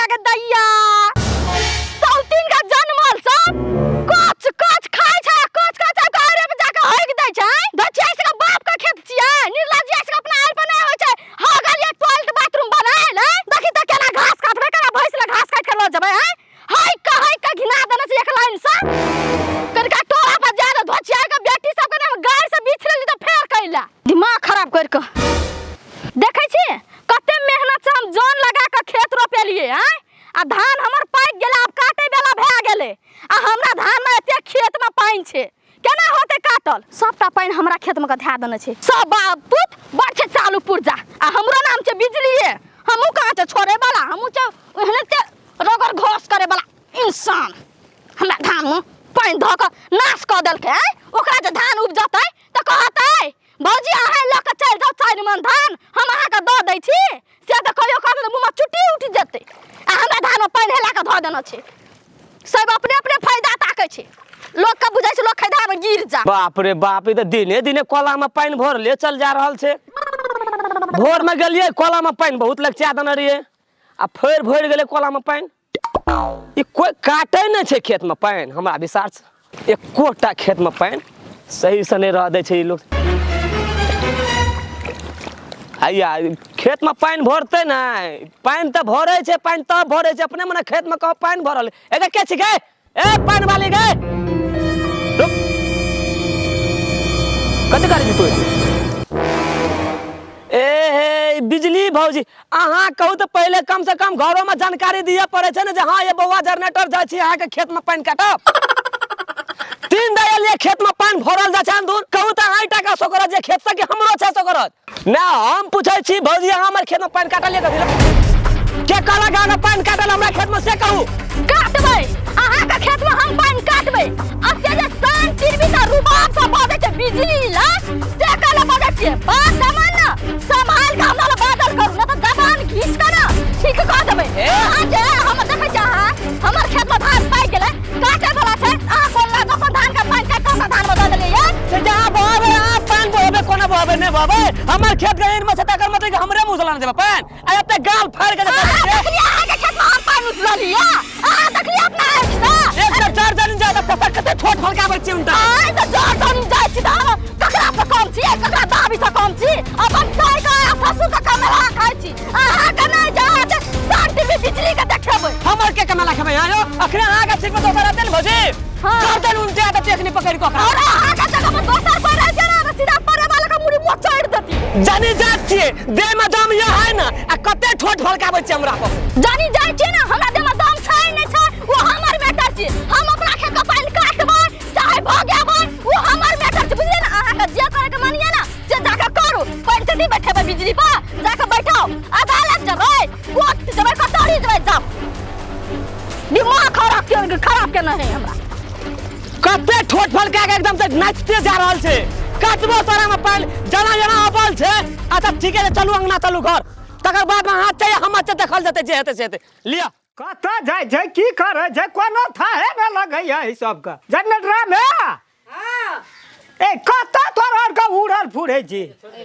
धचिया के दैया सौतीन का जन्मल सब कच कच खाय छै कच कच कारे में जाके होइक दै छै धचिया से बाप का खेत छियै निर्लज्ज से अपना आल बनाय होय छै हा गलिए टॉयलेट बाथरूम बनाय ले देखि त केना घास काटबे केना भैंस ले घास काट के ल जेबै हाय का घिना देने से एक लाइन से कनका टोला पर जा रे धचिया के बेटी सब के गाय से बीछ लेली त फेर कैला दिमाग खराब कर के देखै छी कते मेहनत से हम जान लगा के खेत रोपेलिए हैं आ धान हमर पाक गेला अब काटे वाला भए गेले आ हमरा धान में एते खेत में पानी छे केना होते काटल सबटा पानी हमरा खेत में गधा देने छे सब बापूत बड़ छे चालू पुरजा आ हमरो नाम छे बिजलीए हमहु कहां छे छोड़े वाला हमहु छे ओहने रगर घोस करे वाला इंसान हमरा धान में पानी ध के नाश क देलके ओकरा जे धान उपजतै त कहतै भौजी अहाँ ल के चल जाओ 4 मन धान हम अहाँ के द दै छी से त कहियो कहत मुंह में चुटी उठ जते आ हमरा धान में पानी हेला के ध देना छे सब अपने अपने फायदा ताकै छे लोग के बुझै छे लोग खैदा में गिर जा बाप रे बाप ई त दिने दिने कोला में पानी भर ले चल जा रहल छे भोर में गेलिए कोला में पानी बहुत लचया देने रहिए आ फेर भर गेले कोला में पानी ई कोई काटे न छे खेत में पानी हमरा विचार से एकोटा खेत में पानी सही से नहीं रह दे छे ई लोग आइया खेत में पानी भरते ना पानी तो भरे छे पानी तब भरे छे अपने मने खेत में कहो पानी भरल एदा के छी गे ए पानी वाली गे रुक कते करी तू ए हे बिजली भौजी अहाँ कहू तो पहले कम से कम घरों में जानकारी दिए पड़े छे ना जे हां ये बौआ जनरेटर जाय छी अहाँ के खेत में पानी काटब 3 दयल ये खेत में पानी भरल जा छन दूर कहू त हाई टाका सोकरत जे खेत से कि हमरो छै सोकरत ना हम पूछै छी भौजी अहाँ हमर खेत में पानी काटलिए कथि के काला गाना पानी काटल हमरा खेत में से कहू काटबै अहाँ के खेत में हम पानी काटबै अब से जे सान टिरबी त रुबाब से बाजे छे बिजली ला से काला बाजे छे बात समान ना संभाल के हमरा बादल करू ना त जबान घीच के ना ठीक कह देबै अहाँ जे हम देखै छी अहाँ हमर खेत में धान पाइ गेलै काटे वाला छै अहाँ कोन ला दोसर धान के पानी काट के धान में द देलिए से जहां बहबे आ पानी बहबे कोना बहबे ने बहबे हमर खेत गहिर में छै तकर मतलब कि हमरे मुंह से लान देबे पानी आ एते गाल फाड़ के देखलिए अहाँ के खेत में हम पानी उछललिए अहाँ देखलिए अपना आँख से एक से 4 जन जाय त कते छोट फलकाबै छी उनटा आइ त 4 जन जाय छी त ककरा से कम छी ककरा दाबी से कम छी अपन साइ के ससुर के कमरा खाइ छी अहाँ के नै जात शांति में बिजली के देखेबै हमर के कमला खेबै आयो अखरे अहाँ के सिर पे दोसर आते न भौजी करतन उन जाय त टेकनी पकड़ के और अहाँ के जगह में दोसर पर रह के ना सीधा परे वाला के मुड़ी पर चढ़ देती जानी जात छी दे में दम ये है ना आ कते छोट फलकाबै छी हमरा पर जानी जाय छी ना हमरा दे में दम छै नै छै वो हमर बेटा छी हम अपना खेत के पानी काटबै चाहे भगेबै वो हमर बेटा छी बुझलिए ना अहाँ के जे करे के मानिए ना से जाके करू पंचायती बैठेबै बिजली पर जाके बैठाओ अदालत जेबै कोर्ट जेबै कचहरी जेबै जाओ दिमाग खराब के नहीं हमरा कते छोट फलका के एकदम से नाचते जा रहल छे काटबो तोरा में पाल जना जना अपल छे अच्छा ठीक है चलू अंगना चलू घर तकर बाद में हाथ चाहिए हम अच्छे देखल जते जे हेते से हेते लिया कता जाय छै की करे छै कोनो थाहे न लगैया ई सब का जनरेटर में हां ए कता तोर का उड़ल फुरे छी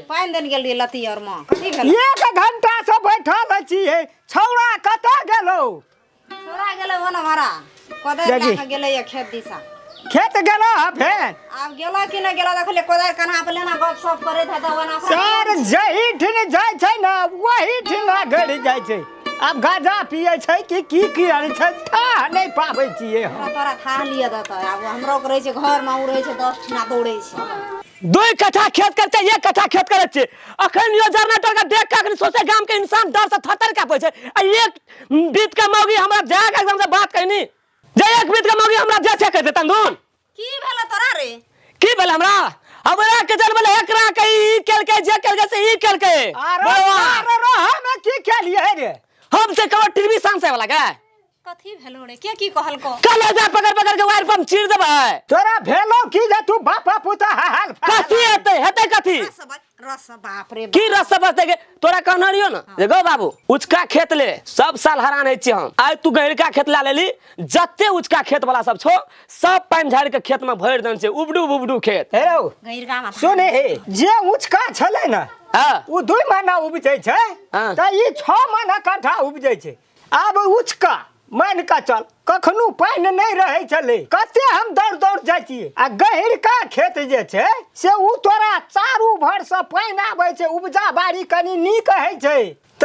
पानी देन गेल लती और मां कथि भेल 1 घंटा से बैठल छी छौड़ा कता गेलो छोरा गेले ओना मारा कोदर ला के गेले खेत दिशा खेत गेलो फेर अब गेला कि न गेला देखले कोदर कन्हा पे लेना गप सप करे था त ओना सर जही ठिन जाय छै ना वही ठिन गड़ जाय छै अब गाजा पिए छै कि की करे छै था नहीं पाबै छिए तोरा था लिया दता अब हमरो करे छै घर में उड़े छै 10 ठिना दौड़े छै 2 कट्ठा खेत कर छै 1 कट्ठा खेत करे छै अखन यो जनरेटर का देख के अखन सोचे गांव के इंसान डर से थतर कापै छै आ एक बीत के मौगी हमरा जाके एकदम से बात कहनी जे एक बीत के मौगी हमरा जे से कह दे तंदून की भेल तोरा रे की भेल हमरा के जन्म ले एकरा के ई केल के जे केल के से ई केल के अरे हम की केलिए रे हम से कवर टीवी सांसे वाला का कथि भेलो रे के की कहल को कलेजा पकड़ पकड़ के वायर पंप चीर देबै तोरा भेलो की जे तू बापा पुता हाल कथि हेतै कथि रस बाप रे की रस बसते के तोरा कहनरियो ना जे गो बाबू उचका खेत ले सब साल हरान है छी हम आइ तू गहिरका खेत ला लेली जत्ते उचका खेत वाला सब छो सब पानी झाड़ के खेत में भर देन छै उबडू खेत हेरो गहिरका में सुने जे उचका छले ना हां उ 2 महीना उपजै छै त ई 6 महीना कट्ठा उपजै छै आब उचका मान का चल कखनो पानि नहीं रहे चले कते हम दौड़ दौड़ जाइ छियै आ गहिरका खेत जे छै से उ तोरा चारू भर से पानि आबै छै उपजा बाड़ी कनी नीक होइ छै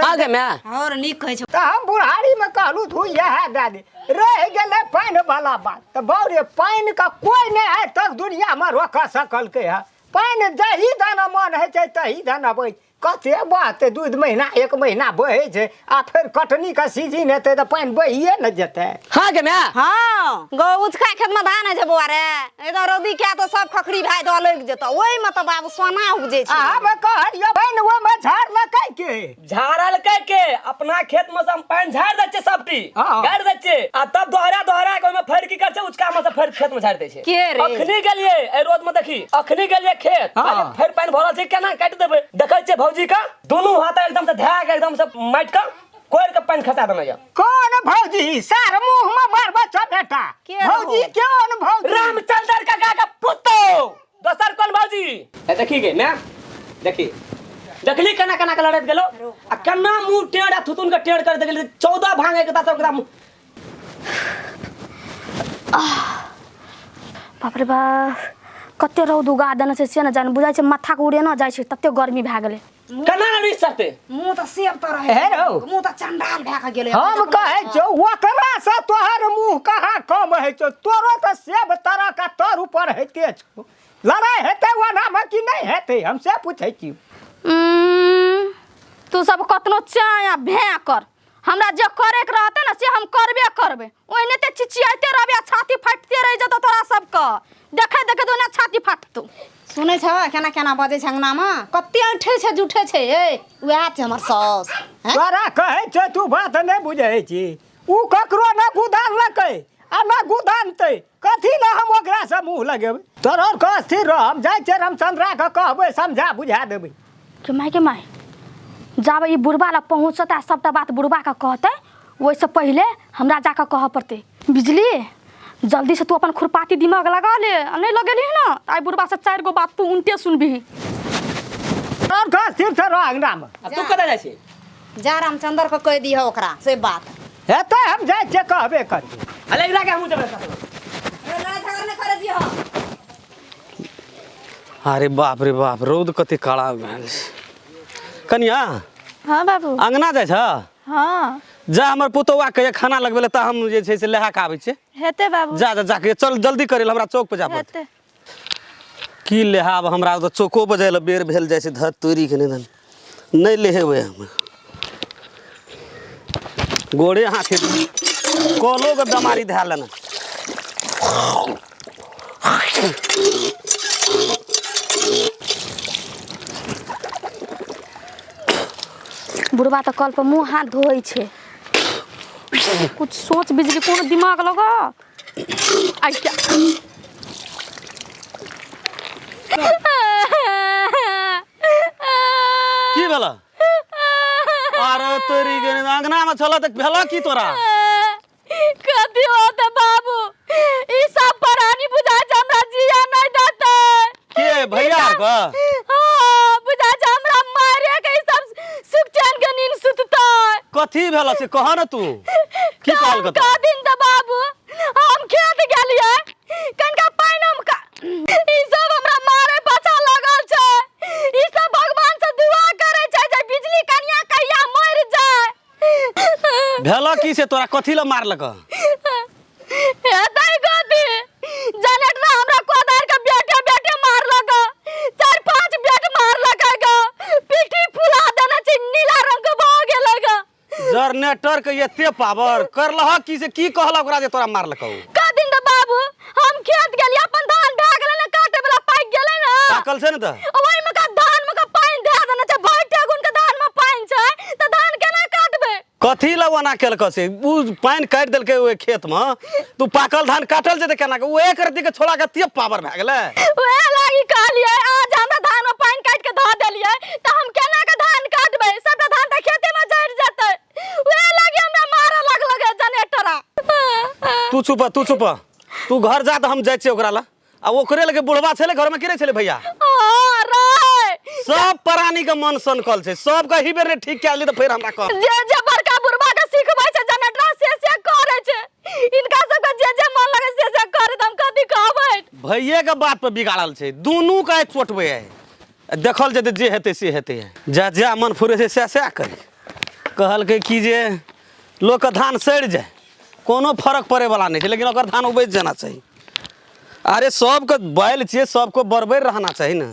आगे में और नीक कहै छै तऽ हम बुढ़ारी में कहलू तू इएह दए दे रह गेलै पानि वाला बात तऽ बौरे पानि का कोई नहीं आइ तक दुनिया में रोक सकलकै है पानि जही दाना मन होइ छै तही दाना अबै कते बहते 2 महीना 1 महीना बहे छै आ फिर कटनी का सीजन हेतै तऽ पानि बहिए न जेतै आगे में हाँ गो उचका खेत में धान है छै बौआ रे इधर रौदी क्या तो सब खखरी भाई दो लग जेतो ओई में तो बाबू सोना उपजे छै हम कहलियै पानि वो में झाड़ लकै के झाड़ल के अपना खेत में से हम पानी झाड़ दै छै सबटी हाँ। गाड़ दै छै आ तब दोहरा के ओमे फेर की कर छै उचका में से फेर खेत में झाड़ दै छै के रे? अखनी गेलिए ए रोड में देखी अखनी गेलिए खेत हाँ। आ फेर पानी भरल छै केना काट देबै देखै छै भौजी का दोनों हाथ एकदम से धै के एकदम से माइट का कोड़ के पानी खसा देना जा कौन भौजी सार मुंह में मार बच्चा बेटा के भौजी रहो? कौन भौजी रामचंद्र काका का पुतो दोसर कौन भौजी ए देखी गे मैम देखी देखली केना केना के लड़त गेलो आ केना मुंह टेढ़ आ थुथुन के टेढ़ कर देली 14 भांगे के सब एकदम बाप रे बाप कते रौद उगा देने छै से न जान बुझाइ छै माथा के उड़े न जाइ छै तते गर्मी भए गेलै केना रिस सकते मुंह तो सेब तो रहे हे रौ। मुंह तो चंडाल भए के गेले हम कहै छौ ओकरा से तोहर मुंह कहाँ कम है छौ तोरो तो सेब तरह का तर ऊपर हेते छौ लड़ाई हेते वना में कि नहीं हेते हमसे पूछै छी तू सब कतनो चाया भे कर हमरा जे करे के रहते ना से हम करबे करबे ओइने ते चिचियाते रहबे छाती फाटते रह जतो तोरा सबके देखे देखे तो ना छाती फाटतो सुनै छ केना केना बजे छ अंगना में कते उठे छै जुठे छै ए उहा छै हमर सास हैं तोरा कहै छौ तू बात नहीं बुझै छी उ ककरो न गुदान लकै आ न गुदानतै कथी ला हम ओकरा से मुंह लगेबै तोरा के स्थिर रह हम जाइ छै रामचंद्रा के कहबै समझा बुझा देबै के माय जाब ई बुढ़बा ला पहुंचता सबटा बात बुढ़बा का कहते वैसे पहले हमरा जाकर कह पड़ते बिजली जल्दी से तू अपन खुरपाती दिमाग लगा ले नहीं लगेली ना आई बुढ़बा से 4 गो बात तू उनटे सुनबी तोर के स्थिर से रह अंगना में आ तू कतै जाइ छी जा रामचंद्र के कह दिह ओकरा से बात हेतै हम जाइ छै कहबे करबै अले एकरा के हमहु जबे लड़ाई झगड़ा नहीं करे दिह अरे बाप रे बाप रौद कते काला हो गेल कनिया हाँ बाबू अंगना जाइ छ हाँ जा हमर पुतौआ के खाना लगबेले त हम जे छै से लहा के आबै छै हेते बाबू जा जा जाके चल जल्दी करे हमरा चौक पे जा पड़त की लेहाब हमरा तो चौको बजे ल बेर भेल जाइ छै धत तोरी के निधन नहीं लेहेबै हम गोड़े हाथे कोलो के बीमारी धै लेना बुढ़बा तो कल पर मुंह हाथ धोई छे कुछ सोच बिजली कोनो दिमाग लगा आई क्या की भेला अरे तोरी के अंगना में छला तक भेला की तोरा कथी होता बाबू ई सब परानी बुझा हमरा जिया नहीं देते के भैया का हां बुझा हमरा मारे के ई सब सुख चैन के नींद सुतता कथी भेला से कह न तू की कहल का दिन त बाबू हम खेत गेलिए कनका पाइनम का ई सब हमरा मारे बचा लगल छै ई सब भगवान से दुआ करे छै जे बिजली कनिया कहिया मर जाए भेला की से तोरा कथी ल मारलक हेतै गति जनरेटर हमरा कोदार के बेटे बेटे मारलक 4-5 बेट मारलक ग पीठी फुला देने छै नीला रंग के भ गेलै ग जनरेटर के एते पावर करलह की से की कहल ओकरा जे तोरा मारलक का दिन त बाबू हम खेत गेलिए अपन धान भए गेलै न काटे वाला पाक गेलै न पाकल छै न त ओइ में का धान में का पानी दे देने छै भर टेगुन के धान में पानी छै त धान केना काटबे कथी ल ओना केलक से उ पानी काट देलकै ओए खेत में तू पाकल धान काटल जेते केना के ओए करती के छोड़ा के ते पावर भए गेलै ओए लागी कहलिए आज हमरा धान में पानी काट के ध देलिए त हम केना के धान काटबे सबटा धान त खेते में जड़ जेतै ओए लागी हमरा मारे लगलगे जनरेटरा तू चुप तू घर जा त हम जाइ छी ओकरा ला आ ओकरे लगे बुढ़वा छले घर में के छले भैया हां रे सब प्राणी के मन सनकल छै सब के ही बेर ठीक के आली त फिर हमरा कह जे बड़का बुढ़बा के सिखबै छै भैये के बात पर बिगाड़ल छै दुनू का चोटबे है देखल जेतै जे हेतै से हेतै जा जा मन फुरे छै सएह करी कहलकै कि जे लोक के धान सड़ि जाए कोनो फर्क पड़े वाला नहीं है लेकिन ओकर धान उपज जाना चाहिए। अरे सबके बैल छियै सबको बरबर रहना चाहिए ना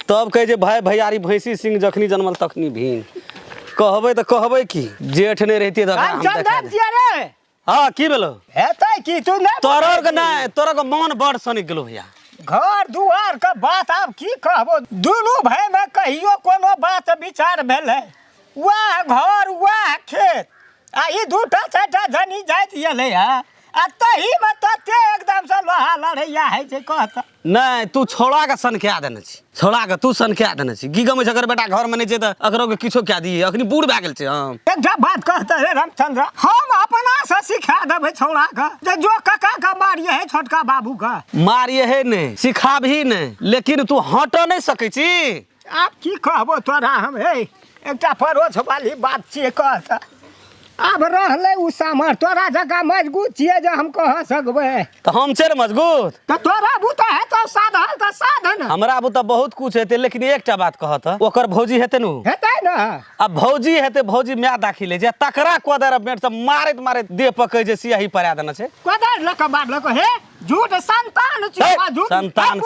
तब कहे जे भाई भैयारी भैंसी सिंह जखनी जन्मल तखनी भीन कहबै तऽ कहबै की जेठ नहीं रहती तो चंदन छियै रे हाँ की भेलो हेतै की तू नहीं तोरा के नहीं तोरा के मन बड़ सनिक गेलो भैया घर दुआर के बात आब की कहबो दुनू भाई में कहियो कोनो बात विचार भेलै वह घर वह खेत आ ई दूटा चारिटा जनी जाइत गेलै है आ तही में तते एकदम से लोहा लड़ैया है छै कहत नहीं तू छोड़ा के सनख्या देने छी छोड़ा के तू सनख्या देने छी की गमे अगर बेटा घर में नहीं छै तऽ अकरो के किछो क्या दिए अखनी बूढ़ भए गेल छै हम एकटा बात कहते रे रामचंद्र हम अपना से सिखा देबै छौड़ा के जे जो कका का मारिए है छोटका बाबू का मारिए है नहीं सिखा भी नहीं लेकिन तू हट नहीं सकै छी आब की कहबो तोरा हम हे एकटा परोछ वाली बात छियै कहत अब रहले उ सामर तोरा जगह मजबूत छियै जे हम कह सकबै तो हम छै मजबूत तो तोरा बुता है तो साधन तो साधन हमरा बुता बहुत कुछ हेतै लेकिन एकटा बात कहत ओकर भौजी हेतै नु हेतै ना अब भौजी हेतै भौजी माय दाखिले जे तकरा कोदर बेट से मारैत मारैत देह पकै जे सियाही परा देने छै कोदर लक बार लक हे झूठ संतान हे, छियै झूठ संतान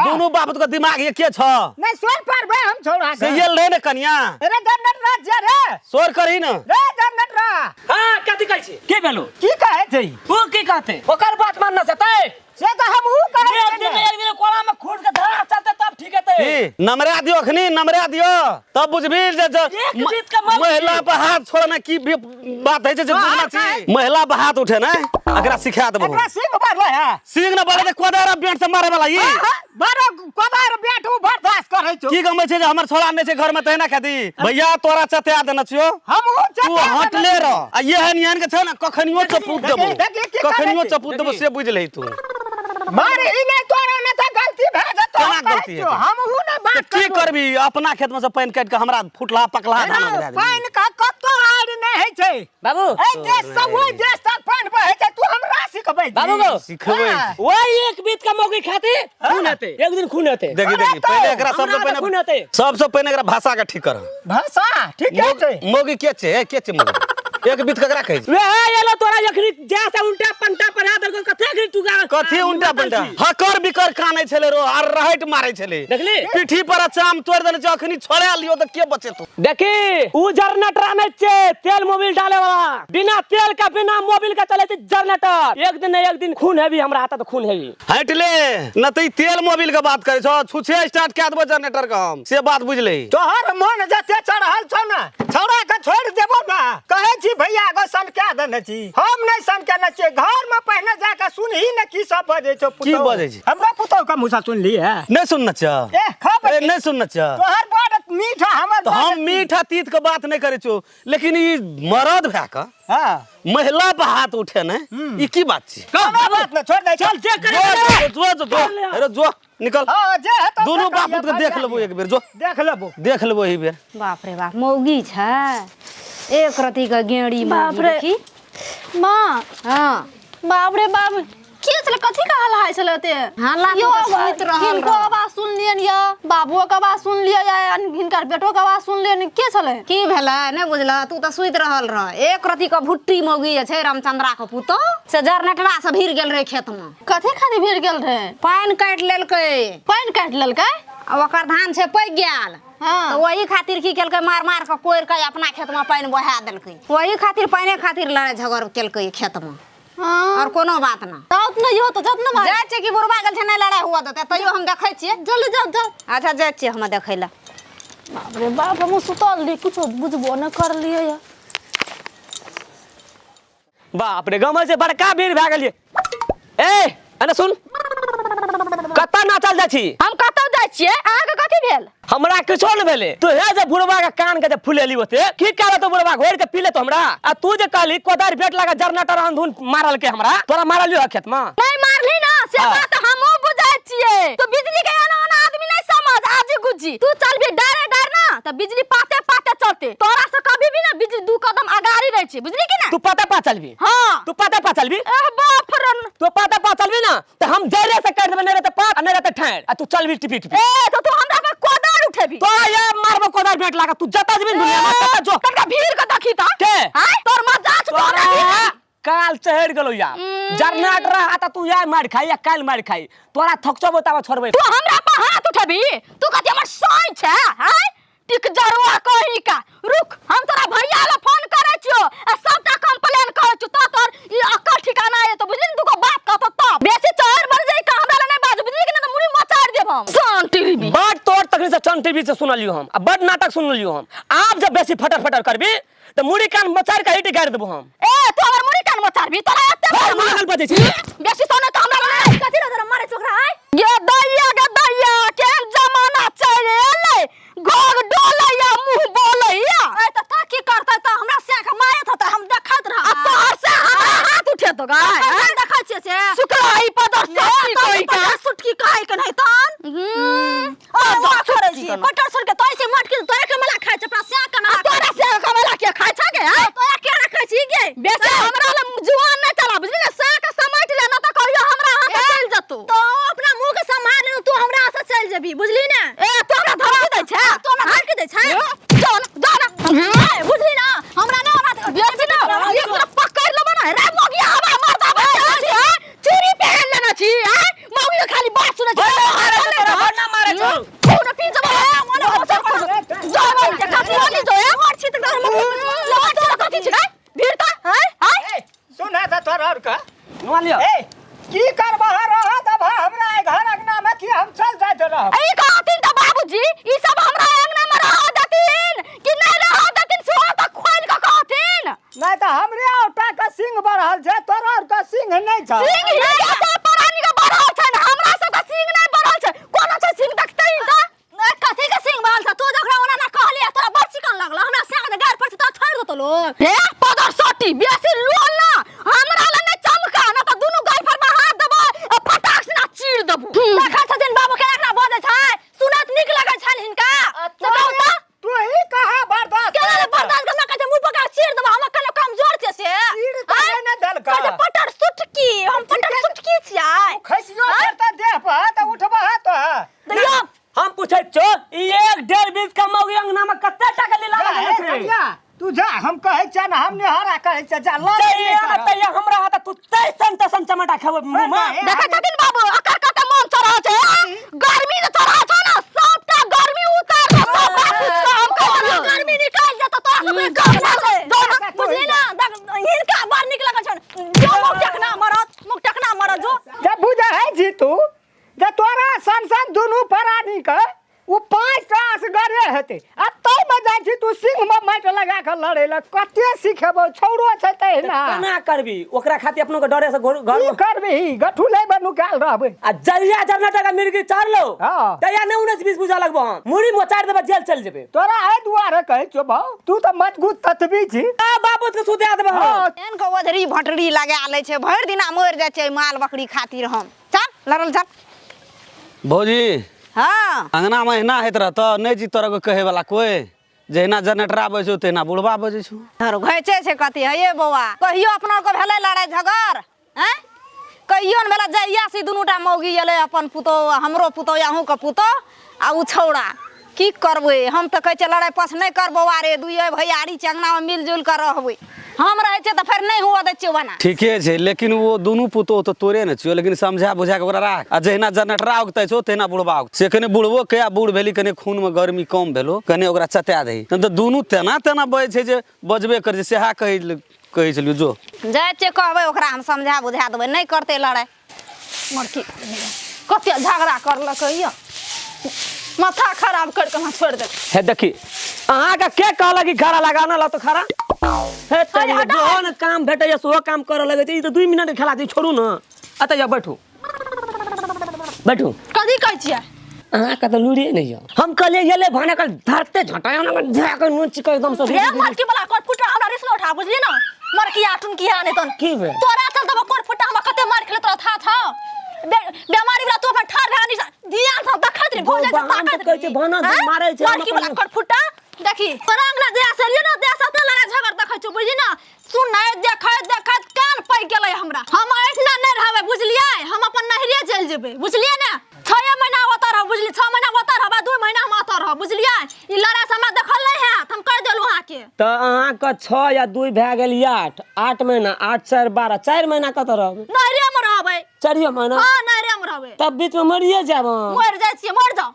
दोनों बाप के दिमाग एके छ नहीं सोर पर बे हम छोड़ा से येल रहे ने कन्या रे दंडन राज रे सोर करही न रे दंडन रा हाँ कथी कहै छी के भेलो की कहै छै वो की कहते ओकर बात मान न सकै से तो हम ऊ कहै एक दिन कोला में खूट के धरा चलते तब ठीक हेतै की नमरा दियो अखनी नमरा दियो तब बुझबी जे एक बीत के मत महिला पर हाथ छोड़ना की बात है जे बुझना छी महिला पर हाथ उठे ना एकरा सिखा देबो एकरा सिंह बारले है सिंह न बोले जे कोदर बेट से मारे वाला ई बारो कोदर बेट उ बर्दाश्त करै छौ की गमै छै जे हमर छोड़ा नै छै घर में तहिना खादी भैया तोरा चtea देने छियो हम ऊ तू हटले रह आ एहन एहन के छै ना कखनियो चपूत देबो कखनियो चपूत देबो से बुझ ले तू मारे ई नहीं तोरा में तो गलती भए जतो केना गलती है हम ऊ नहीं बात की करबी अपना खेत में से पानी काट के हमरा फुटला पकला धान दे दे पानी का कतो आड़ नहीं है छै बाबू ए देश सब ओइ देश तक पानी बहे छै तू हमरा सिखबै बाबू गो सिखबै वही एक बीत का मौगी खाती खून हेतै एक दिन खून हेतै देखी देखी पहले एकरा सबसे हमरा खून पहले हेतै सबसे पहले एकरा भाषा के ठीक कर भाषा ठीक है छै मोगी के छै मोगी एक बीत ककरा कहै छै वे एलो तोरा जखनी जैसे उल्टा पंटा परा दल कथे खरी तू गा कथी उल्टा पलटा हकर बिकर कानै छले रो आर रहट मारै छले देखली पीठी पर चाम तोड़ देने छै अखनी छोड़ा लियो त के बचे तू देखी उ जनरेटर आनै छै तेल मोबिल डाले वाला बिना तेल का बिना मोबिल का चले छै जनरेटर एक दिन न एक दिन खून हेवी हमरा हाथ तो खून हेवी हट ले न तई तेल मोबिल के बात करै छौ छुछे स्टार्ट कै देबो जनरेटर के हम से बात बुझ ले तोहर मन जते चढ़ल छौ ना छौड़ा के छोड़ देबो ना कहै छी भैया गो सन क्या देने छी हम नहीं सन के न छी घर में पहले जाके सुनही न की सब बजे छौ की बजै छी हमरा पुतौ का मुसा सुनली है नहीं सुनना छ ए खब ए नहीं सुनना छ तोहर बड़ मीठा हमर तो हम मीठा तीत के बात नहीं करे छो लेकिन ई मरद भै का हां महिला पर हाथ उठे ने ई की बात छी कोनो बात न छोड़ दे चल जे करे जो अरे जो निकल हां जे है तो दोनों बाप के देख लेबो एक बेर जो देख लेबो ई बेर बाप रे बाप मौगी छै एक रति का गेड़ी बाप रे देखी माँ हां बाप रे बाप के चले कथी का हल्ला है चलते हल्ला यो तो सुनित रहल किनको रह। आवाज सुन लियन या बाबुओ के आवाज सुन लिया या हिनकर बेटो के आवाज सुन लियन के चले की भेलै नहीं बुझला तू तो सुइत रहल रह एक रति का भुट्टी मौगी छै रामचंद्रा के पुतो से जनरेटरा से भीड़ गेल रहे खेत में कथी खातिर भीड़ गेल रहे पानी काट लेलकै पानी काट लेलकै आ ओकर धान छै पक गेल हाँ। तो वही खातिर की केलकै मार मार के कोइर के अपना खेत में पानी बहा देलकै वही खातिर पानी खातिर लड़ाई झगड़ केलकै खेत में हां और कोनो बात ना तात नहीं हो तो जत न जाय छै कि बुढ़वा गेल छै नहीं लड़ाई हुआ देतै तैयो हम देखै छियै जल्दी जाओ अच्छा जाय छियै हम देखै ला बाप रे बाप हम सुतल ली कुछ बुझबो न कर लिए या बाप रे गमल से बड़का भीड़ भए गेलिए ए अने सुन कत्ता नाचल जाइ छी हम कतौ जाइ छियै अहाँ के कथी भेल हमरा किछो न भेले तू हे जे बुढ़वा के कान के जे फुलेली होते की कहले तो बुढ़वा घोर के पीले तो हमरा आ तू जे कहली कोदार भेट लगा जनरेटर अंधुन मारल के हमरा तोरा मारलियो खेत में नहीं मारली ना से हाँ। बात हमहु बुझाइ छियै तो बिजली के एना आदमी नहीं समझ आज गुजी तू चल भी डरे डर ना तो बिजली पाते पाते चलते तोरा से कभी भी ना बिजली दू कदम आगाड़ी रह छी बुझली कि ना तू पता पा चलबी हां तू पता पा चलबी बाप रे तू पता पा चलबी ना तो हम जरे से कर देबे नहीं रहते पात नहीं रहते ठैर आ तू चलबी टिपी टिपी ए तो तू हमरा पे कोदार उठेबी तो यार मारबो कोदार भेट लागा तू जता जबी दुनिया में तता जो तनका भीड़ के देखी त के हां तोर मजाक तो हमरा भीड़ काल चढ़ गेलो या जरनाट रहा त तू यार मार खाई या काल मार खाई तोरा थकचो बतावा छोड़बे तू हमरा पे हाथ उठेबी तू कहती हमर सोई छै हां टिक जरवा कही का रुक हम तोरा भैया ले फोन करे छियो आ सबटा कंप्लेन करे छियो तो तोर ई अकल ठिकाना है तो बुझली तू को बात कहत त बेसी चढ़ बढ़ जाई का हमरा ले नहीं बाज बुझली कि ना तो मुड़ी मचाड़ देब हम सन टीवी बड़ तोर तकनी से चन टीवी से सुन लियो हम आ बड़ नाटक सुन लियो हम आप जब बेसी फटर फटर करबी तो मुड़ी कान मचाड़ के हिट कर देबो हम ए तू हमर मुड़ी कान मचाड़बी तोरा एते मागल बजे छी बेसी सोने तो हमरा ले कथि रे तोरा मारे छोकरा है ये दैया के जमाना चले एले घोग डोलैया मुंह बोलैया ए त ता की करतै त हमरा से के मारत त हम देखत रह अब तोहर से हमरा हाथ उठे तो गाय हम देखै छियै से शुक्लाई पदर से कोई का सुटकी काहे के नहीं तन ओ जा छोड़े छी पटर सुन के तोय से मट के तोरा के मला खाय छै अपना से के ना तोरा से के मला के खाय छ गे तोरा के रखै छी गे बेसी हमरा ले जुआन नहीं चला बुझली ना से के समझ ले ना त कहियो हमरा हाथ चल जतौ तो अपना मुंह के संभाल ले तू हमरा हाथ चल जेबी बुझली ना ए तू हमरा धमकी दै छै तू हमरा धमकी दै छै जाना बुझली ना हमरा ना हमरा बेसी ना ये पूरा पकड़ लेबे ना रे मोगिया हमरा मारता बे चूड़ी पहन लेना छी मौगी खाली बात सुनै छै ना मारे छौ तू ना पी जब मने होचा जाना के कथि होली जो ए मार छी त लगा तो कथि छै भीड़ त है सुना त तोर और का नुआ लियो ए की करबा रहा तब हमरा घर अंगना में कि हम चल जात रह ए कहथिन त बाबूजी ई सब हमरा अंगना में रह देथिन कि नहीं रह देथिन सो त खोल के कहथिन नहीं तो हमरे औटा का सिंह बढ़ल छै तोर और का सिंह नहीं छ सिंह ही के परानी के बढ़ल छै हमरा सब का सिंह नहीं बढ़ल छै कोना छै सिंह देखते ही त कथि के सिंह बढ़ल छै तू जकरा ओना ना कहलिया तोरा बड़ चिकन लागल हमरा से के गार पर त छोड़ देतो लोग हे पदर सोटी बेसी लोल ना हमरा ले नहीं चमका ना त दुनु गाय पर में हाथ देबो फटाक से ना चीर देबो देखा छथिन बाबू के एकरा बजे छै सुनत निक लागै छै हिनका तू ही कहा बर्दाश्त केना ले बर्दाश्त करना कहै मुंह पका चीर देबो हम कने कमजोर छै से चीर त ने दल का कहै पटर सुटकी हम पटर सुटकी छियै खसियो करता देह पर त उठबा त दैया हम पूछे छो ई 1.5 का मौगी अंगना में कते टका ले लागल है रे भैया तू जा हम कहै छ ना हम निहारा कहै छ जा ला तैया हमरा हाथ तू तैसन तैसन चमटा खाबो मुंह में देखै छथिन बाबू अकर कते मन चढ़ा छै गर्मी जे चढ़ा छै ना सबटा गर्मी उतार दे सब बात हम कहलियो गर्मी निकाल दे त तोरा सब गर्मी छै जो बुझली ना हिनका बार निक लागल छै जो मुख टकना मरत जो जब बुझा है जी तू जे तोरा संसन दुनु परानी का उ 5 टास गरे हेते आ तै में जाय छी तू सिंह में माइट लगा के लड़े ल कते सिखेबो छौरो छै तै ना केना करबी ओकरा खाती अपनो के डरे से घर की करबी गठू ले बनु काल रहबे आ जरिया जरना टका मिर्गी चार लो हां तैया ने 19 20 बुझा लगबो हम मुड़ी मोचाड़ देबे जेल चल जेबे तोरा है दुआरे कहै छौ भाऊ तू त मजबूत ततबी छी आ बाबू के सुते देबे एन को ओधरी भटरी लगा ले छै भर दिना मर जाय छै माल बकरी खातिर हम चल लड़ल चल भौजी हां अंगना में हिना हेत रहत नहीं जी तोरा को कहे वाला कोई जहिना जनरेटर आबै छौ तहिना बुढ़वा बजै छौ धर घैचे छै कथि हे ये बौआ कहियो अपना को भेलै लड़ाई झगड़ हैं कहियो न भेला जइया सी दुनुटा मौगी एले अपन पुतो हमरो पुतो अहू के पुतो आ उ छौड़ा की करबै हम त कहै छै लड़ाई पास नहीं करबो रे दुइए भैयारी चंगना में मिलजुल कर रहबै हम रहै छै त फेर नहीं हुआ दै छियो बना ठीके छै लेकिन वो दुनू पुतो तो तोरे न छियो लेकिन समझा बुझा के ओकरा राख आ जहिना जनरेटर आगतै छौ तहिना बुढ़वा से कने बुढ़वो के आ बूढ़ भेली कने खून में गर्मी कम भेलो कने ओकरा चटा दही त दुनू तेना तेना बजै छै जे बजबे कर जे सेहा कहै छलियो जो जाय छै कहबै ओकरा हम समझा बुझा देबै नहीं करते लड़ाई मरकी कते झगड़ा करलकै यो माथा खराब कर के छोड़ दे हे देखी अहाँ का के कहला कि खरा लगाना ला तो खरा हे तनी जोन काम भेटे या सो काम करे लगे छै ई तो 2 मिनट के खेला छै छोड़ू न अतै जा बैठू बैठू कथि कहै छियै अहाँ का तो लूरी नहीं हो हम कहले येले भाने का धरते झटाया ना झाक नोच के एकदम से रे मरकी वाला कोट फुटा हमरा रिस उठा बुझली न मरकी आटुन की आने तन की बे तोरा चल तब कोट फुटा हम कते मार खेले तोरा था बेमारी वाला तो अपन ठार रहनी दिया था देखत रे भोज जाता ताकत कहै छै भाना मारै छै मरकी वाला कोट फुटा देखी परंगना देह से लियो न देह से अपना लड़ा झगड़ देखै छ बुझली न नहीं देखत कान पै गेलै हमरा। हम एठना नहीं रहबै बुझलियै, हम अपन नहिरे चल जेबै बुझलियै ने। 6 महीना ओतऽ रह बुझलियै, 6 महीना ओतऽ रहबै, 2 महीना हम ओतऽ रह बुझलियै। ई लड़ाई से हमरा देखल नहीं है, हम कर देलु अहाँ के। तो अहाँ के 6 या 2 भए गेल 8 महीना, 8 4 12 4 महीना कतऽ रहबै? नहिरे में रहबै। 4 महीना? हां नहिरे में रहबै। तब बीच में मरिए जाब। मर जाइ छियै, मर जाओ।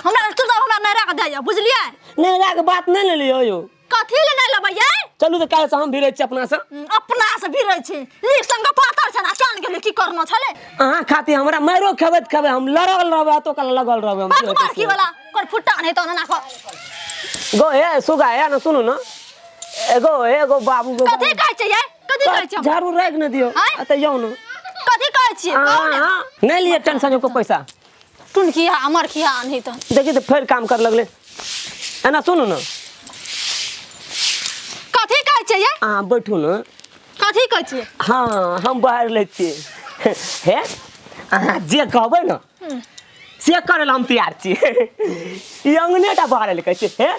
हमरा तू तो हमरा नहिरा के दे बुझलियै। नहिरा के बात नहीं ले लियो यो। कथी ले नहीं लेबै ये? चलू तो काल से हम भिड़ै छी अपना से। अपना से भिड़ै छी। ई संग पातर छ ना, चान गेलै की करनो छले। अहाँ खाती हमरा मारो खेबे हम लड़ल रहबै तो कल लगल रहबै हम। बार की वाला कोन फुट्टा नहीं तो ना को। गो हे सुगा हे ना सुनु ना। एगो बाबू गो। कथी कहै छै ये? कथी कहै छै? झाड़ू राख न दियो। अतै जाउ न। कथी कहै छियै? हां नहीं लिए टेंशन को पैसा। तुन किया हमर किया नहीं तो। देखि तो फिर काम कर लगले। है ना सुनु ना। कथी कहै छै ये? हां बैठू न। कथी कहै छियै? हां हम बाहर ले छी। हे अहाँ जे कहबै न से करे हम तैयार छी। ई अंगनेटा बाहर ले कहै छी। हे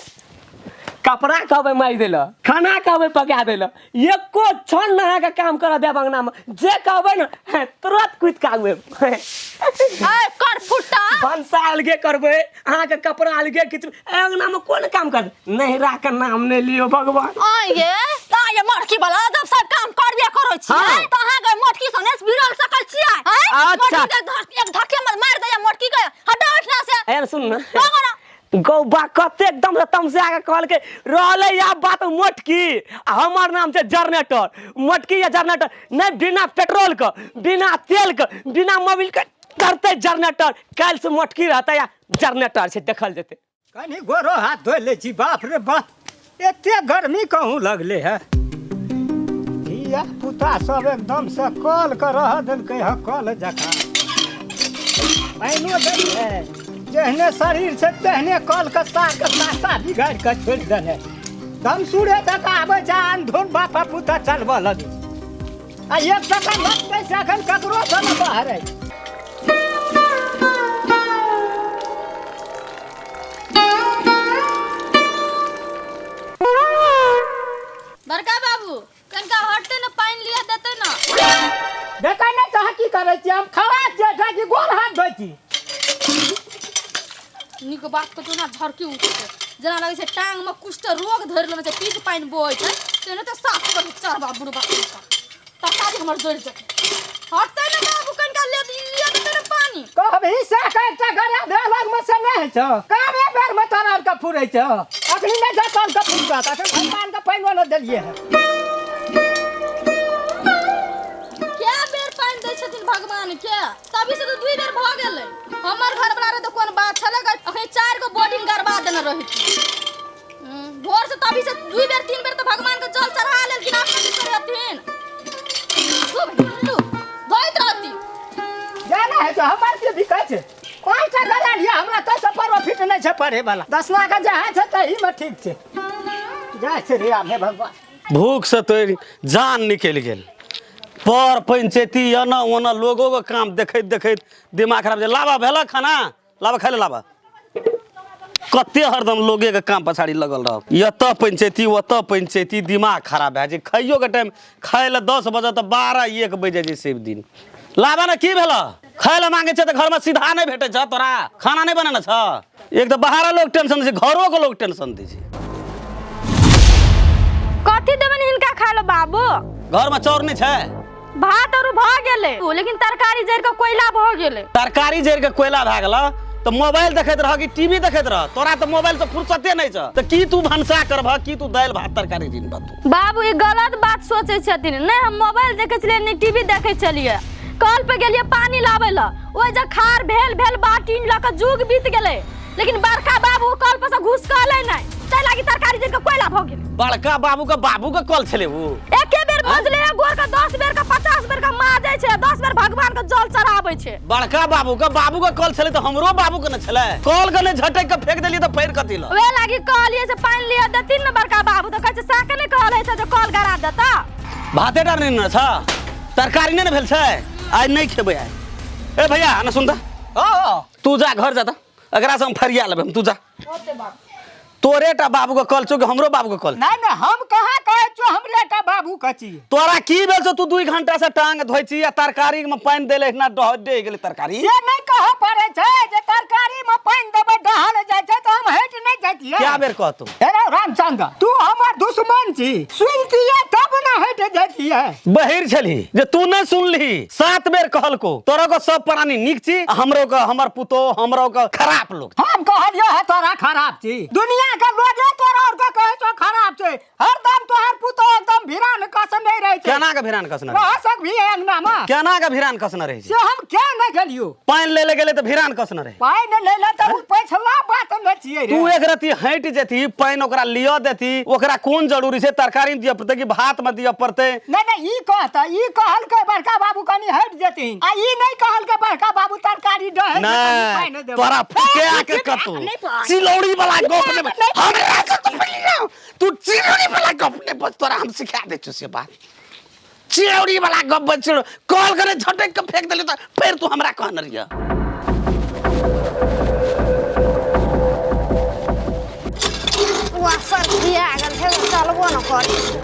कपड़ा कहबै माइ देल, खाना कहबै पका देल, एको क्षण नहा के काम कर देब अंगना में। जे कहबै न तुरंत कुछ कागबे। ए कर फुट्टा। भंसा अलगे करबै, अहाँ के कपड़ा अलगे किच अंगना में कोन काम कर। नहिरा के नाम नहीं लियो भगवान। ये मटकी वाला जब सब काम करबे करै छी त अहाँ के मटकी सने बिरल सकल छियै। अच्छा एक धक्के में मार दे मटकी के हटा उठना से। ए सुन न गौबा कते एकदम से तमसा के कहल के रहले या बात मोटकी हमर नाम छै जनरेटर। मोटकी या जनरेटर नहीं, बिना पेट्रोल के, बिना तेल के, बिना मोबिल के करते जनरेटर। कल से मोटकी रहता या जनरेटर से देखल जेते। कनी गोरो हाथ धो ले छी। बाप रे बाप एते गर्मी कहूँ लगले है। धिया पुता सब एकदम से कल के रह देलकै है कल जका। पाइनो दे जेहने शरीर से तेहने कल के सासा बिगाड़ के छोड़ देने। दम सूर्य तक आबे जा अंधुन बापा पुता चलबऽ लगी। आ एक टका लगतै से एखन ककरो से न बाहर। बड़का बाबू कनका हटते न पानी लिया देते न। देखै नहीं तो की करे छी हम खवा छै कि गोर हाथ धोइ छी। निको बात को ना झरकी उठे जना लगे छै टांग में कुष्ठ रोग धर लेने छै, पीठ पाइन बोय छै तेने त साफ कर चरबा बुढ़बा का तकारी हमर जोड़ छै। हटते न बाबू कनका ले लिया तेरे पानी। कभी से कहता गरा दे लग में से नहीं छ। काबे बेर में तनार का फुरै छ। अखनी नहीं जतल का फुरका त भगवान का पाइन न देलिए है। क्या बेर पाइन दै छथिन भगवान के? तभी से तो 2 बेर भ गेलै। हमर घर वाला रे तो कोन बात छले, अखनी 4 गो बोर्डिंग करबा देने रही थी। भोर से तभी से 2 बेर 3 बेर तो भगवान के जल चढ़ा लेलखिन, आप नहीं करथिन। धोइत रहती जाना है तो हमार के बिकै छै। कोन सा गरा लिया हमरा तो से प्रॉफिट नहीं छै पढ़े वाला। 10 लाख के जहाँ छै तही में ठीक छै। जा छै रे आमे भगवान। भूख से तो जान निकल गेल। पर पंचायती एना ओना लोगों के काम देखैत देखैत दिमाग खराब छै। लाबा भेला खाना, लाबा खाइ ले लाबा। कते हरदम लोगे के काम पछाड़ी लगल रह। यत पंचायती ओत पंचायती, दिमाग खराब भए जाइ। खाइयो के टाइम खाइ ले 10 बजे त 12 1 बजे जाइ सब दिन। लाबा ना की भेला? खाइ ले मांगे छै त घर में सीधा नहीं भेटे छ। तोरा खाना नहीं बनाना छ। एक तो बाहर लोग टेंशन दे छै, घरों के लोग टेंशन दे छै। कथी देबन हिनका खा लो बाबू? घर में चौर नहीं छै। भात और भ गेले, लेकिन तरकारी जर के कोयला भ गेले। तरकारी जर के कोयला भए गेल तो मोबाइल देखैत रह कि टीवी देखैत रह? तोरा तो मोबाइल से फुर्सते नहीं छ। तो की तू भंसा करबह कि तू दाल भात तरकारी दिन बात? बाबू ये गलत बात सोचे छथिन। नहीं हम मोबाइल देखे छलिए, नहीं टीवी देखे छलिए। कल पे गेलिए पानी लावे ला, ओइ जे खार भेल बाटी ल के जुग बीत गेले, लेकिन बड़का बाबू कल पे से घुस के अलै नहीं। तै लागी तरकारी जर के कोयला भ गेले। बड़का बाबू के कल छले वो। एके बेर भजले गोर के 10 बेर का 50 बेर का माजे छै, 10 बेर भगवान के जल चढ़ाबै छै। बड़का बाबू के कल छले तो हमरो बाबू के न छले। कल के ने झटक के फेंक देलिए तो पैर कथि ल? वे लागी कहलिए से पानी लिया देतिन न बड़का बाबू, तो कहै छै साके ने कहले छै जे कल गरा देता। भाते डाल नहीं न छ, तरकारी नहीं न भेल छै। आज नहीं खेबै आइ। ए भैया न सुन त, तू जा घर जा त, एकरा से हम फरिया लेबै। तू जा। तोरे टा बाबू के कल छौ कि हमरो बाबू के कल? नहीं हम कहाँ कहे छो हमरे टा बाबू कची तोरा की भेल छौ तू 2 घंटा से टांग धोइ छी आ तरकारी में पानी देले ना डह गेले तरकारी से नहीं कह पड़े छे जे तरकारी में पानी देबे डहल जाय छे तो हम हट नहीं जातिए क्या बेर कहतू अरे रामचंद्र तू हमर दुश्मन छी सुनतिए तब ना हट जातिए बहिर छली जे तू न सुनली 7 बेर कहलको तोरा को सब प्राणी निक छी हमरो को हमर पुतो हमरो को खराब लोग हम कहलियो है तोरा खराब छी दुनिया के लोगे तोरा और को कहे तो खराब छे हरदम तोहर पुतो एकदम भिरान कस नहीं रहे छे केना के भिरान कसना रह सक भी अंगना में केना के भिरान कसना रहे से हम क्या नहीं गेलियो पानी ले ले गेले तो भिरान कसना रहे पाई न ले ले त पैसला बात न छिए रे तू एक रती हट जेती पानी ओकरा लियो देती ओकरा कोन जरूरी छै तरकारी में दिय पड़ते कि भात में दिय पड़ते नहीं ई कहता ई कहल के बड़का बाबू कनी हट जेथिन आ ई नहीं कहल के बड़का बाबू तरकारी दे नहीं तोरा फुके आके कतू चिलौड़ी वाला गप ने हमरा से तू बोलियो तू चिलौड़ी वाला गप ने बस तोरा हम सिखा दे छु से बात चिलौड़ी वाला गप बच कॉल करे झटक के फेंक देले त फिर तू हमरा कहन रिया वासर दिया गल है चलबो न करी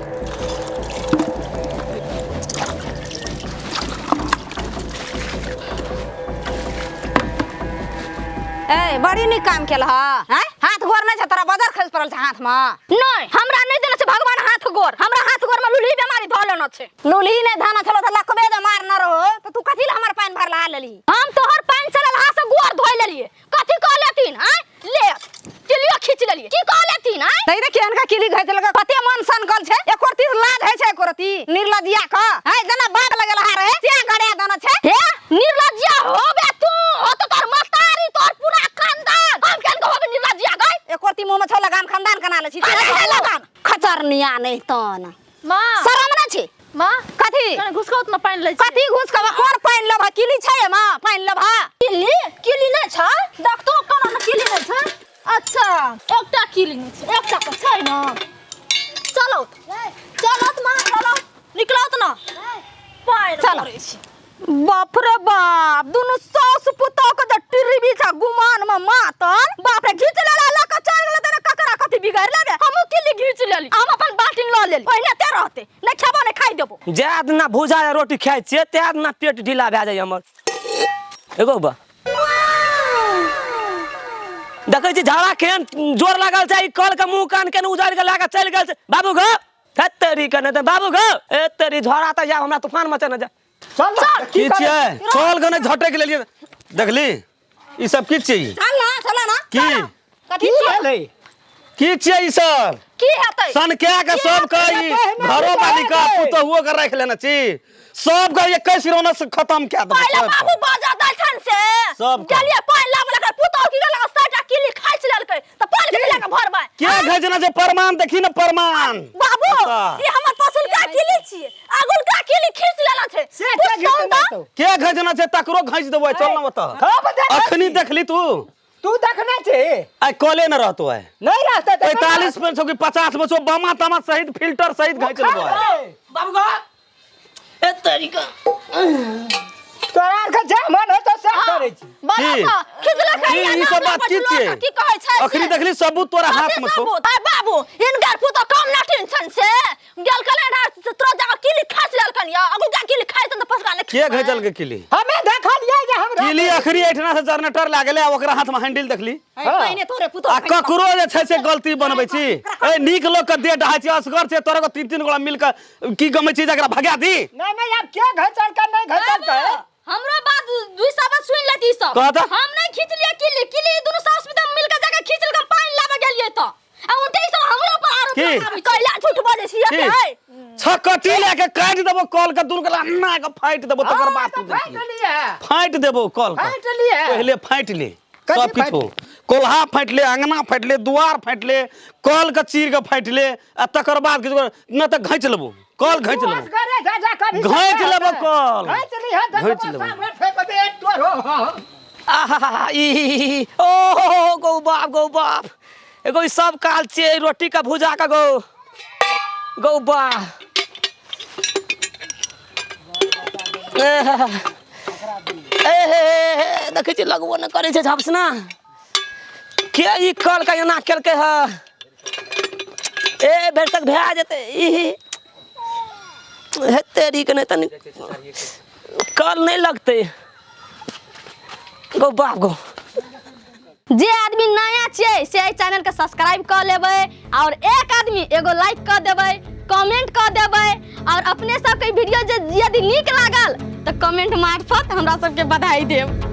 ए बड़ी नी काम केल हैं हाथ गोर नहीं छ तोरा बाजार खस पड़ल छ हाथ में नहीं हमरा नहीं देना छे भगवान हाथ गोर हमरा हाथ गोर में लुली बीमारी धोले न छे लुली ने धाना छलो त लखबे द मार न रहो तो तू कथि ल हमर पानी भरला लेली हम तोहर पानी चलल हाथ से गोर धोइ लेलिए कथि कह लेतिन हैं ले चिलियो खींच लेलिए की कह लेतिन हैं तई देखि अनका किली घाइ लगा कते मन सन गल छे एको रती लाज है छे एको रती निर्लजिया क हैं जना बात लगल हा रहे से गड़े दन छे हे निर्लजिया होबे तू हो तो तोर मतारी तोर पूरा खानदान हम केन कहबे निर्लजिया गई एको रती मुंह में छ लगाम खानदान कना ले छी लगाम खचरनिया नहीं तन माँ शरम ना छी माँ कथि कने घुस खाओ त पानी लै छी कथि घुस का कोन पानी लभा किली छै मां पानी लभा किली नहीं छ देख तो कोन किली नहीं छ अच्छा एकटा किलिंग छै एकटा के छै न चलो चलो माँ चलो निकलो त न पानी चलो। चलो छी बाप रे बाप दुनु सास पुतो के ज टिरी बिछा गुमान में मातन बाप रे घीच लेला लक चल गेले तेरे ककरा कथि बिगाड़ लेबे हम किली घीच लेली हम अपन बाल्टीन ल लेली पहिने ते रहते नहीं खेबो नहीं खाइ देबो जाद ना भुजा रोटी खाइ छियै त्याद ना पेट ढीला भए जाय हमर एगो बा देखै छी झाड़ा केहन जोर लागल छै कल के मुंह कान के उजाड़ के लागा चल गेल छै बाबू गो थत्तरी कने त बाबू गो ए तेरी झोड़ा त जा हमरा तूफान मचे न जा चल की छियै कॉल गने झटक लेलिए देखली ई सब की छियै चल ना की कथि ले की छियै ई सब की हेतै सन क्या के सब का ई घरो वाली का पुतहुओ के रख लेना छी सब का 21 रौनक से खत्म क्या दे पहले बाबू बाजा दछन से सब का। चलिए पानी लाबे लगे पुतो की लगा साटा किली खाइच लेलकै त पानी के लगा भरबै क्या घजना जे प्रमाण देखी न प्रमाण बाबू बता। ये हमर पसुल का किली छियै अगुल का किली खींच लेला छै से क्या घीच तो क्या घजना जे तकरो घाइच देबो चल न बता अब देख अखनी देखली तू तू देखना छे आई कॉले न रहतो है नहीं रहता 45 में छो कि 50 में छो बमा तमा सहित फिल्टर सहित घाइच देबो है बाबू गो ए तरीका तोरा के जे मन हो तो सब करे छी बाबा खिचला की ई सब बात की छियै की कहै छै अखनी देखली सबूत तोरा हाथ में छो आय बाबू इनकर पुतो कम लटिन छन से गेल कले ना तोरा जगह किली खाइच लेलकन या अगुल का किली खाइच त पसका ले के घचल के किली हमें देखलिए जे हम किली अखरी एठना से जनरेटर लागले ओकरा हाथ में हैंडल देखली पहिने तोरे पुतो आ ककरो जे छै से गलती बनबै छी ए नीक लोग के दे ढाई छी असगर छै तोरा को 3-3 गोला मिल के की गमै छी जकरा भगा दी नहीं अब क्या घचल कर नहीं घचल कर हमरो बात दुई साबत सुन लेती सब कहता? हम नहीं खींच लिया किली दोनों सास में मिल के जगह खींच के पानी लाबे गेलिए त आ उनटे सब हमरो पर आरोप की? लगाबै छै कैला झूठ बोले छियै की? है छकटी लेके काट देबो कॉल के दुनु के अन्ना के फाइट देबो तकर बात तू फाइट देखी लिए फाइट देबो कॉल के फाइट लिए पहले फाइट ले कथी सब किछो कोल्हा फाइट ले अंगना फाइट ले दुआर फाइट ले कॉल के चीर के फाइट ले आ तकर बाद किछो न त घैच लेबो कॉल घैच लेबो करे जा कभी घैंच लेबो कॉल घैंच लिए घैंच देखो लेबो। सामने फेंक दे तोरो आहा ई ओ गो बाप एगो ई सब काल छै रोटी का भुजा का गो बा ए देखै छी लगबो न करै छै झपसना के ई कल का एना केलकै ह ए बेर तक भे जेते ई तेरी के नहीं तनी कल नहीं लगते गो बाप गो। जे आदमी नया छियै से एहि चैनल के सब्सक्राइब कर लेबै और एक आदमी एगो लाइक कर देबै, कमेंट कर देबै और अपने सबके वीडियो यदि नीक लागल तो कमेंट मार्फत हमरा सबके बधाई देब।